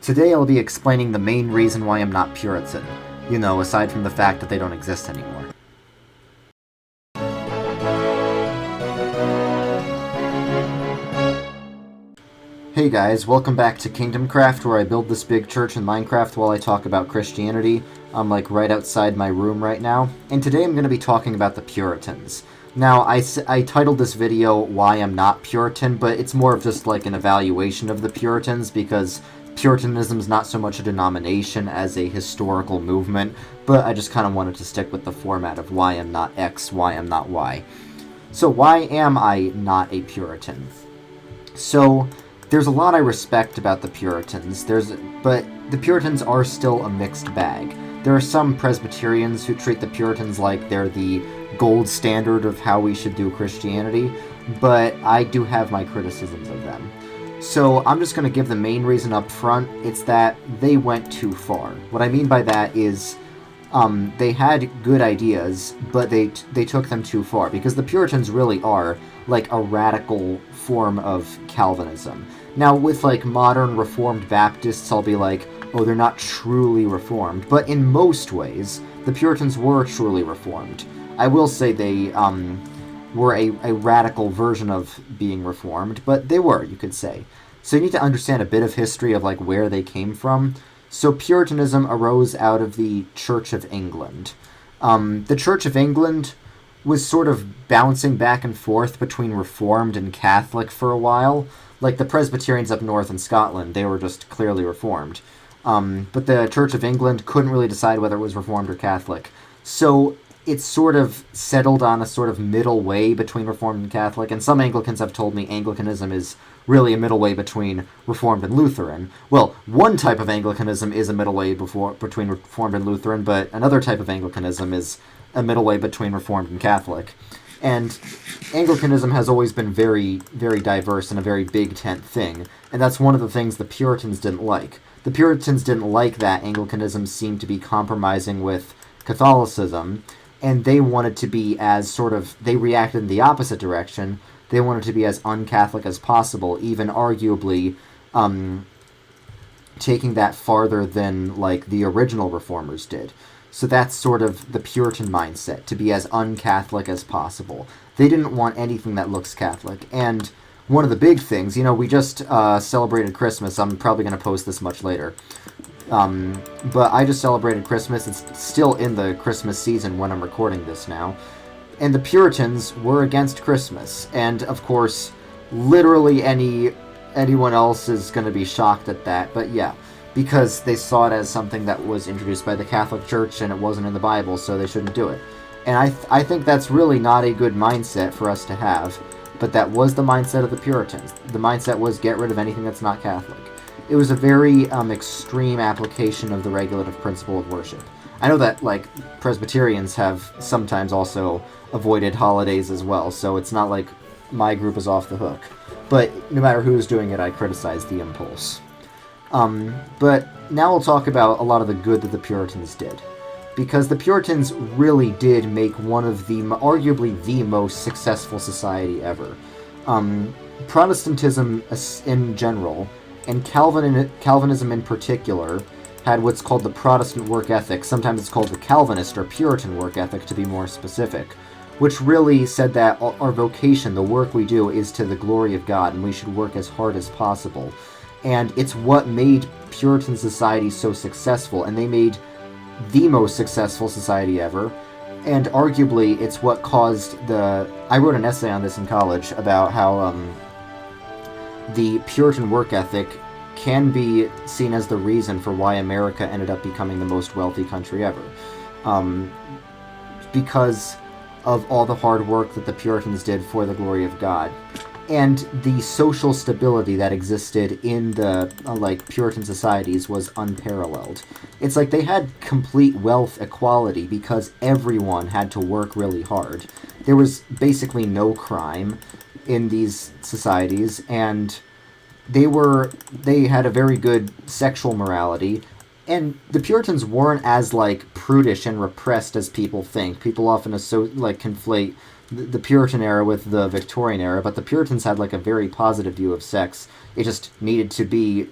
Today I'll be explaining the main reason why I'm not Puritan, aside from the fact that they don't exist anymore. Hey guys, welcome back to KingdomCraft, where I build this big church in Minecraft while I talk about Christianity. I'm right outside my room right now, and today I'm going to be talking about the Puritans. Now, I titled this video Why I'm Not Puritan, but it's more of just an evaluation of the Puritans, because Puritanism is not so much a denomination as a historical movement, but I just kind of wanted to stick with the format of why I'm not X, why I'm not Y. So why am I not a Puritan? So there's a lot I respect about the Puritans, but the Puritans are still a mixed bag. There are some Presbyterians who treat the Puritans like they're the gold standard of how we should do Christianity, but I do have my criticisms of them. So I'm just going to give the main reason up front. It's that they went too far. What I mean by that is they had good ideas, but they took them too far, because the Puritans really are a radical form of Calvinism. Now, with modern Reformed Baptists, I'll be oh, they're not truly Reformed, but in most ways, the Puritans were truly Reformed. I will say they were a radical version of being Reformed, but they were, you could say. So you need to understand a bit of history of where they came from. So Puritanism arose out of the Church of England. The Church of England was sort of bouncing back and forth between Reformed and Catholic for a while. The Presbyterians up north in Scotland, they were just clearly Reformed. But the Church of England couldn't really decide whether it was Reformed or Catholic. So it sort of settled on a sort of middle way between Reformed and Catholic, and some Anglicans have told me Anglicanism is really a middle way between Reformed and Lutheran. Well, one type of Anglicanism is a middle way between Reformed and Lutheran, but another type of Anglicanism is a middle way between Reformed and Catholic. And Anglicanism has always been very, very diverse and a very big tent thing, and that's one of the things the Puritans didn't like. The Puritans didn't like that Anglicanism seemed to be compromising with Catholicism, and they wanted to be they reacted in the opposite direction. They wanted to be as un-Catholic as possible, even arguably taking that farther than the original Reformers did. So that's sort of the Puritan mindset, to be as un-Catholic as possible. They didn't want anything that looks Catholic. And one of the big things, we just celebrated Christmas. I'm probably going to post this much later. But I just celebrated Christmas. It's still in the Christmas season when I'm recording this now. And the Puritans were against Christmas. And, of course, literally anyone else is going to be shocked at that. But yeah, because they saw it as something that was introduced by the Catholic Church and it wasn't in the Bible, so they shouldn't do it. And I think that's really not a good mindset for us to have. But that was the mindset of the Puritans. The mindset was get rid of anything that's not Catholic. It was a very extreme application of the regulative principle of worship. I know that, Presbyterians have sometimes also avoided holidays as well, so it's not like my group is off the hook. But no matter who's doing it, I criticize the impulse. But now we'll talk about a lot of the good that the Puritans did. Because the Puritans really did make one of arguably the most successful society ever. Protestantism in general, and Calvinism in particular, had what's called the Protestant work ethic. Sometimes it's called the Calvinist or Puritan work ethic, to be more specific, which really said that our vocation, the work we do, is to the glory of God, and we should work as hard as possible. And it's what made Puritan society so successful, and they made the most successful society ever. And arguably, it's what caused I wrote an essay on this in college about how the Puritan work ethic can be seen as the reason for why America ended up becoming the most wealthy country ever. Because of all the hard work that the Puritans did for the glory of God. And the social stability that existed in the Puritan societies was unparalleled. It's they had complete wealth equality because everyone had to work really hard. There was basically no crime in these societies, and they had a very good sexual morality, and the Puritans weren't as prudish and repressed as people think. People often conflate the Puritan era with the Victorian era, but the Puritans had a very positive view of sex. It just needed to be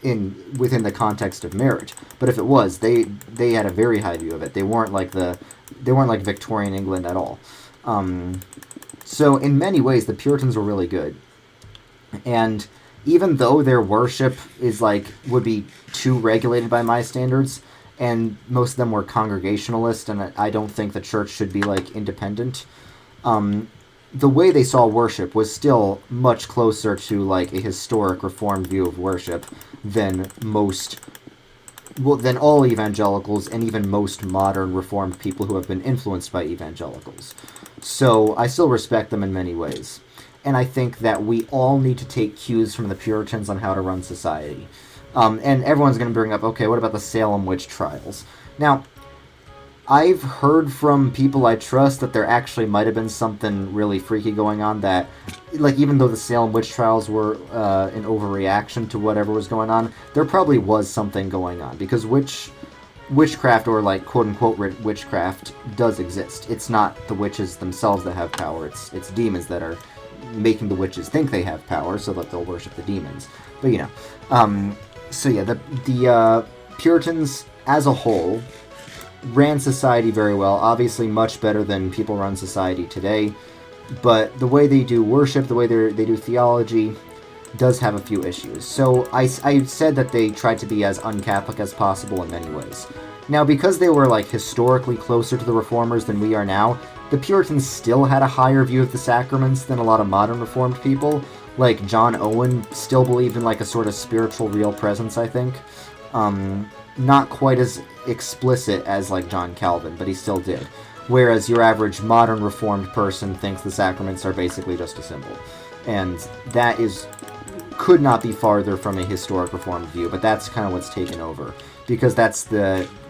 within the context of marriage. But if it was, they had a very high view of it. They weren't like Victorian England at all. So in many ways, the Puritans were really good. And even though their worship would be too regulated by my standards, and most of them were Congregationalist, and I don't think the church should be independent. The way they saw worship was still much closer to a historic Reformed view of worship than than all evangelicals and even most modern Reformed people who have been influenced by evangelicals. So I still respect them in many ways. And I think that we all need to take cues from the Puritans on how to run society. And everyone's going to bring up, okay, what about the Salem witch trials? Now, I've heard from people I trust that there actually might have been something really freaky going on, that, even though the Salem witch trials were an overreaction to whatever was going on, there probably was something going on, because witchcraft, or quote-unquote witchcraft, does exist. It's not the witches themselves that have power, it's demons that are making the witches think they have power so that they'll worship the demons. But, so yeah, the Puritans as a whole ran society very well, obviously much better than people run society today, but the way they do worship, the way they do theology, does have a few issues. So I said that they tried to be as un-Catholic as possible in many ways. Now, because they were historically closer to the Reformers than we are now, the Puritans still had a higher view of the sacraments than a lot of modern Reformed people. John Owen still believed in a sort of spiritual real presence, I think. Not quite as explicit as John Calvin, but he still did. Whereas your average modern Reformed person thinks the sacraments are basically just a symbol. And that could not be farther from a historic Reformed view, but that's kind of what's taken over. Because that's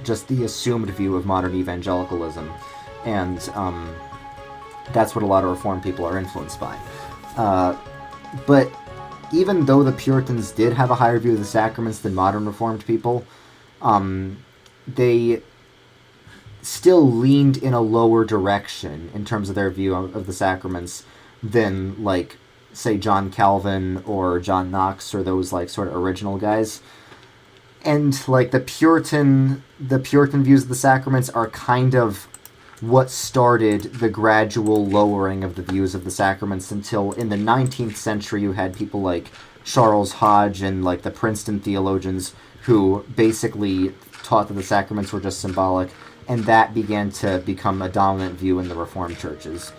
just the assumed view of modern evangelicalism. And that's what a lot of Reformed people are influenced by. But even though the Puritans did have a higher view of the sacraments than modern Reformed people, they still leaned in a lower direction in terms of their view of the sacraments than, say, John Calvin or John Knox or those, sort of original guys. And, the Puritan views of the sacraments are kind of what started the gradual lowering of the views of the sacraments, until in the 19th century you had people like Charles Hodge and the Princeton theologians who basically taught that the sacraments were just symbolic, and that began to become a dominant view in the Reformed churches.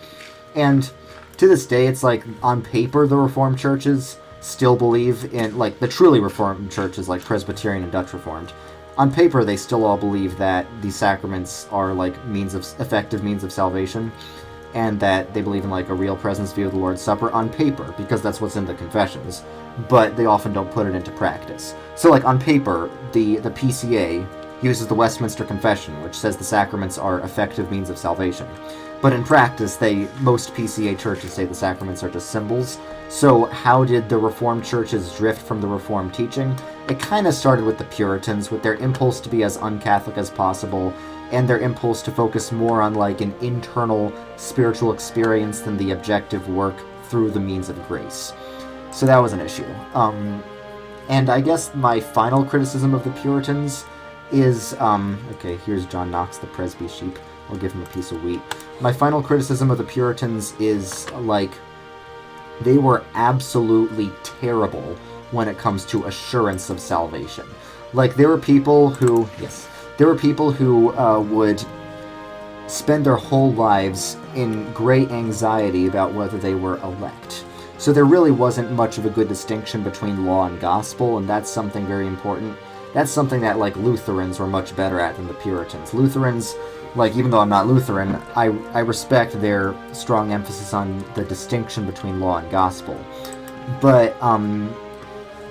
And to this day, it's on paper the Reformed churches still believe in, the truly Reformed churches like Presbyterian and Dutch Reformed. On paper, they still all believe that these sacraments are effective means of salvation, and that they believe in a real presence view of the Lord's Supper on paper, because that's what's in the confessions, but they often don't put it into practice. So on paper, the PCA uses the Westminster Confession, which says the sacraments are effective means of salvation. But in practice, most PCA churches say the sacraments are just symbols. So how did the Reformed churches drift from the Reformed teaching? It kind of started with the Puritans, with their impulse to be as un-Catholic as possible, and their impulse to focus more on an internal spiritual experience than the objective work through the means of grace. So that was an issue. And I guess my final criticism of the Puritans is, okay, here's John Knox, the Presby sheep. I'll give him a piece of wheat. My final criticism of the Puritans is, they were absolutely terrible when it comes to assurance of salvation. There were people who, would spend their whole lives in great anxiety about whether they were elect. So there really wasn't much of a good distinction between law and gospel, and that's something very important. That's something that, Lutherans were much better at than the Puritans. Lutherans, even though I'm not Lutheran, I respect their strong emphasis on the distinction between law and gospel. But,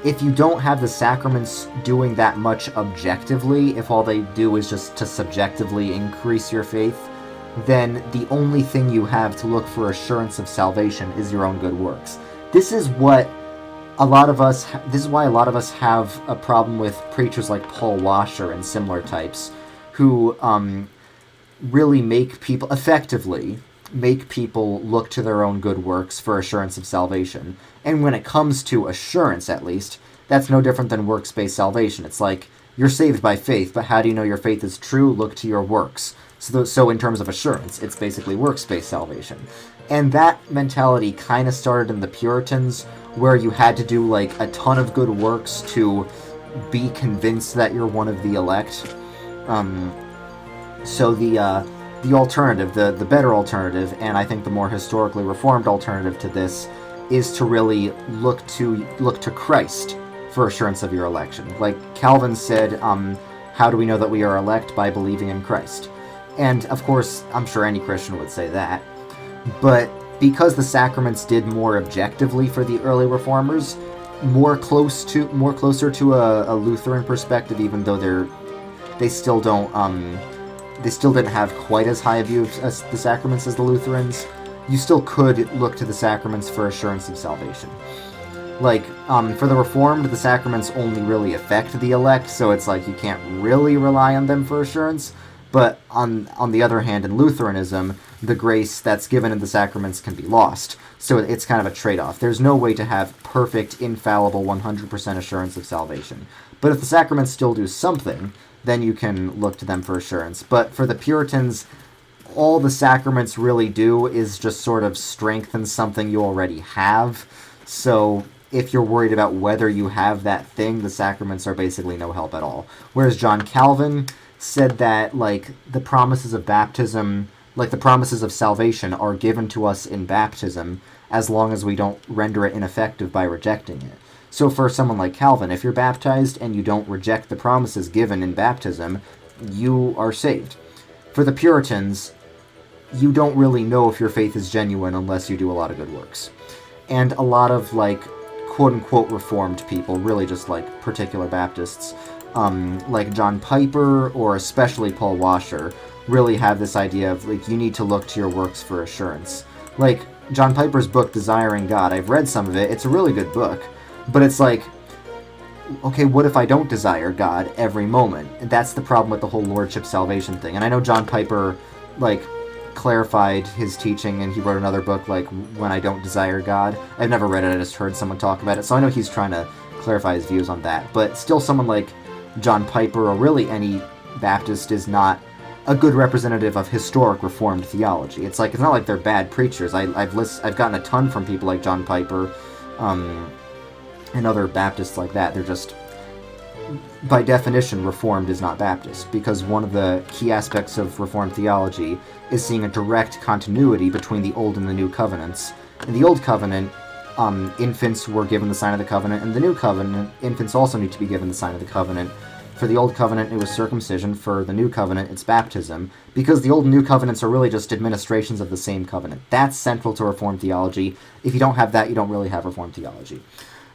if you don't have the sacraments doing that much objectively, if all they do is just to subjectively increase your faith, then the only thing you have to look for assurance of salvation is your own good works. This is why a lot of us have a problem with preachers like Paul Washer and similar types, who really effectively make people look to their own good works for assurance of salvation. And when it comes to assurance, at least, that's no different than works-based salvation. It's like, you're saved by faith, but how do you know your faith is true? Look to your works. So in terms of assurance, it's basically works-based salvation. And that mentality kind of started in the Puritans, where you had to do, like, a ton of good works to be convinced that you're one of the elect. So the alternative, the better alternative, and I think the more historically reformed alternative to this, is to really look to Christ for assurance of your election. Like Calvin said, how do we know that we are elect? By believing in Christ. And of course, I'm sure any Christian would say that. But because the sacraments did more objectively for the early reformers, more closer to a Lutheran perspective, even though they still didn't have quite as high a view of the sacraments as the Lutherans, you still could look to the sacraments for assurance of salvation. Like, for the Reformed, the sacraments only really affect the elect, so it's like you can't really rely on them for assurance. But on the other hand, in Lutheranism, the grace that's given in the sacraments can be lost. So it's kind of a trade-off. There's no way to have perfect, infallible, 100% assurance of salvation. But if the sacraments still do something, then you can look to them for assurance. But for the Puritans, all the sacraments really do is just sort of strengthen something you already have. So if you're worried about whether you have that thing, the sacraments are basically no help at all. Whereas John Calvin said that, like, the promises of baptism, like the promises of salvation, are given to us in baptism as long as we don't render it ineffective by rejecting it. So for someone like Calvin, if you're baptized and you don't reject the promises given in baptism, you are saved. For the Puritans, you don't really know if your faith is genuine unless you do a lot of good works. And a lot of, like, quote-unquote reformed people, really just like particular Baptists, like John Piper or especially Paul Washer, really have this idea of, like, you need to look to your works for assurance. Like, John Piper's book, Desiring God, I've read some of it, it's a really good book, but it's like, okay, what if I don't desire God every moment? And that's the problem with the whole lordship salvation thing. And I know John Piper, like, clarified his teaching, and he wrote another book, like, When I Don't Desire God. I've never read it, I just heard someone talk about it, so I know he's trying to clarify his views on that. But still, someone like John Piper, or really any Baptist, is not a good representative of historic Reformed theology. It's like, it's not like they're bad preachers. I've gotten a ton from people like John Piper, and other Baptists like that. They're just, by definition, Reformed is not Baptist, because one of the key aspects of Reformed theology is seeing a direct continuity between the Old and the New Covenants. In the Old Covenant, infants were given the sign of the covenant, and the New Covenant, infants also need to be given the sign of the covenant. For the Old Covenant, it was circumcision. For the New Covenant, it's baptism, because the Old and New Covenants are really just administrations of the same covenant. That's central to Reformed theology. If you don't have that, you don't really have Reformed theology.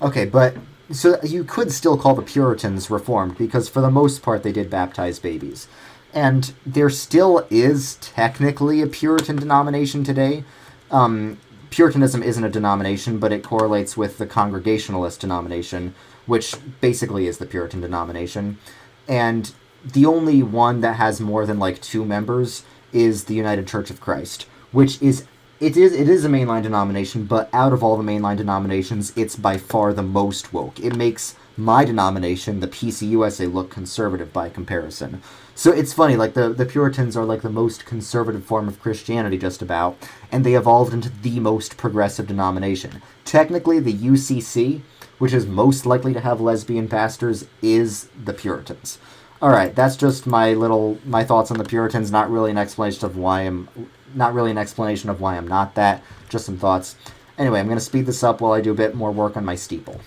Okay, but so you could still call the Puritans Reformed, because for the most part they did baptize babies. And there still is technically a Puritan denomination today. Puritanism isn't a denomination, but it correlates with the Congregationalist denomination, which basically is the Puritan denomination. And the only one that has more than, like, 2 members is the United Church of Christ, which is It is a mainline denomination, but out of all the mainline denominations, it's by far the most woke. It makes my denomination, the PCUSA, look conservative by comparison. So it's funny, like, the Puritans are like the most conservative form of Christianity, just about, and they evolved into the most progressive denomination. Technically, the UCC, which is most likely to have lesbian pastors, is the Puritans. Alright, that's just my thoughts on the Puritans, not really an explanation of why I'm not that, just some thoughts. Anyway, I'm going to speed this up while I do a bit more work on my steeple.